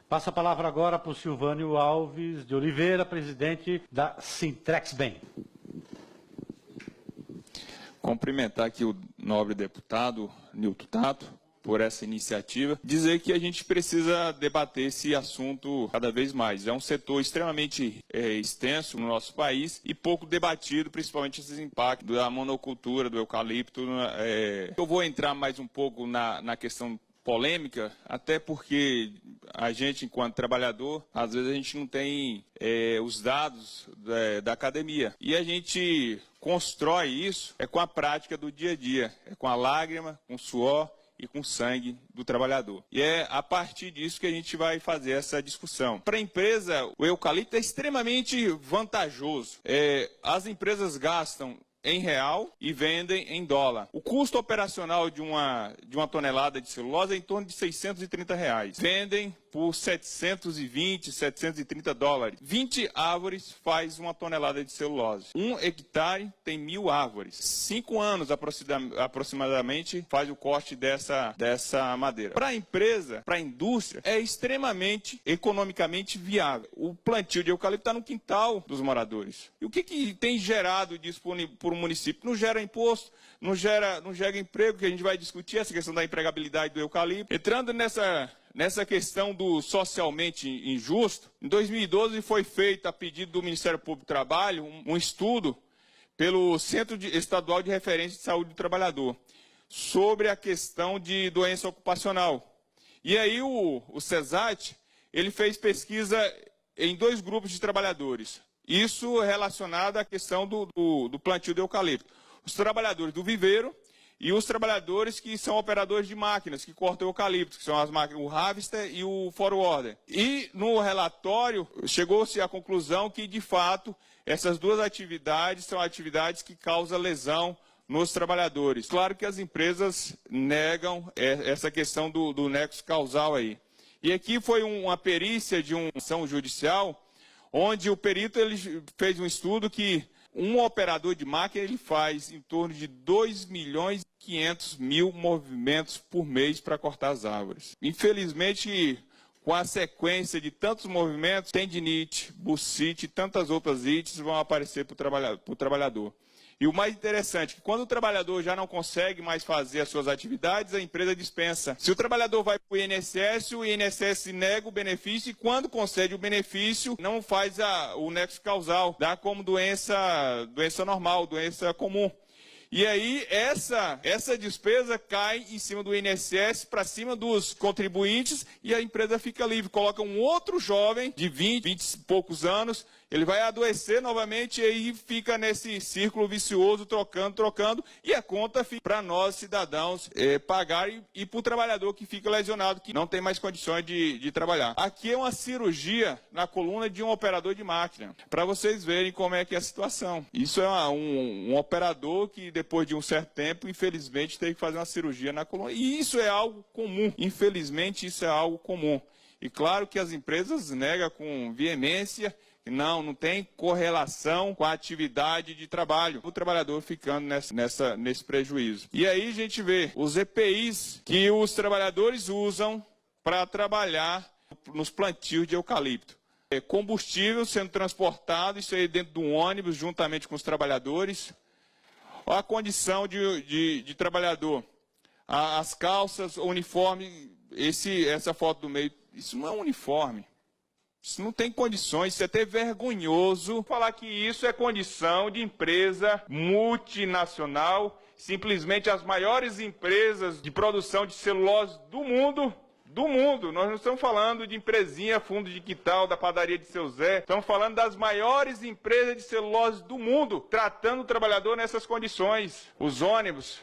Passo a palavra agora para o Silvânio Alves de Oliveira, presidente da Sintrexbem. Cumprimentar aqui o nobre deputado Nilton Tato por essa iniciativa, dizer que a gente precisa debater esse assunto cada vez mais. É um setor extremamente extenso no nosso país e pouco debatido, principalmente esses impactos da monocultura, do eucalipto. Eu vou entrar mais um pouco na questão polêmica, até porque a gente, enquanto trabalhador, às vezes a gente não tem os dados da academia. E a gente constrói isso com a prática do dia a dia, com a lágrima, com o suor e com o sangue do trabalhador. E é a partir disso que a gente vai fazer essa discussão. Para a empresa, o eucalipto é extremamente vantajoso. As empresas gastam em real e vendem em dólar. O custo operacional de uma tonelada de celulose é em torno de R$630. Vendem por 720, 730 dólares. 20 árvores faz uma tonelada de celulose. 1 hectare tem 1.000 árvores. 5 anos aproximadamente faz o corte dessa madeira. Para a empresa, para a indústria, é extremamente economicamente viável. O plantio de eucalipto está no quintal dos moradores. E o que tem gerado disso por um município? Não gera imposto, não gera emprego, que a gente vai discutir essa questão da empregabilidade do eucalipto. Entrando nessa questão do socialmente injusto, em 2012 foi feito, a pedido do Ministério Público do Trabalho, um estudo pelo Centro Estadual de Referência de Saúde do Trabalhador sobre a questão de doença ocupacional. E aí o CESAT, ele fez pesquisa em 2 grupos de trabalhadores. Isso relacionado à questão do plantio de eucalipto. Os trabalhadores do viveiro e os trabalhadores que são operadores de máquinas, que cortam eucalipto, que são as máquinas, o harvester e o forwarder. E no relatório chegou-se à conclusão que, de fato, essas 2 atividades são atividades que causam lesão nos trabalhadores. Claro que as empresas negam essa questão do nexo causal aí. E aqui foi uma perícia de uma ação judicial, onde o perito ele fez um estudo que um operador de máquina ele faz em torno de 2.500.000 movimentos por mês para cortar as árvores. Infelizmente, com a sequência de tantos movimentos, tendinite, bursite e tantas outras ites vão aparecer para o trabalhador. E o mais interessante é que quando o trabalhador já não consegue mais fazer as suas atividades, a empresa dispensa. Se o trabalhador vai para o INSS nega o benefício e quando concede o benefício, não faz o nexo causal, dá como doença normal, doença comum. E aí essa despesa cai em cima do INSS, para cima dos contribuintes, e a empresa fica livre. Coloca um outro jovem de 20 e poucos anos, ele vai adoecer novamente e aí fica nesse círculo vicioso, trocando, e a conta fica para nós, cidadãos, pagar e para o trabalhador que fica lesionado, que não tem mais condições de trabalhar. Aqui é uma cirurgia na coluna de um operador de máquina, para vocês verem como é que é a situação. Isso é um operador que depois de um certo tempo, infelizmente, teve que fazer uma cirurgia na coluna. E isso é algo comum. Infelizmente, isso é algo comum. E claro que as empresas negam com veemência, não tem correlação com a atividade de trabalho. O trabalhador ficando nesse prejuízo. E aí a gente vê os EPIs que os trabalhadores usam para trabalhar nos plantios de eucalipto. Combustível sendo transportado, isso aí dentro de um ônibus, juntamente com os trabalhadores. A condição de trabalhador, as calças, o uniforme, essa foto do meio, isso não é um uniforme, isso não tem condições, isso é até vergonhoso falar que isso é condição de empresa multinacional, simplesmente as maiores empresas de produção de celulose do mundo. Nós não estamos falando de empresinha, fundo de quintal, da padaria de seu Zé. Estamos falando das maiores empresas de celulose do mundo, tratando o trabalhador nessas condições. Os ônibus,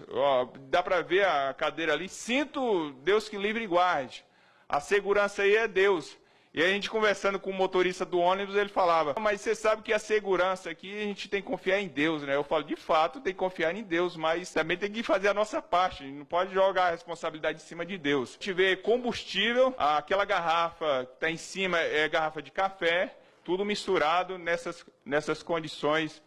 dá para ver a cadeira ali, cinto, Deus que livre e guarde. A segurança aí é Deus. E a gente conversando com o motorista do ônibus, ele falava, mas você sabe que a segurança aqui, a gente tem que confiar em Deus, né? Eu falo, de fato, tem que confiar em Deus, mas também tem que fazer a nossa parte, a gente não pode jogar a responsabilidade em cima de Deus. A gente vê combustível, aquela garrafa que está em cima é garrafa de café, tudo misturado nessas condições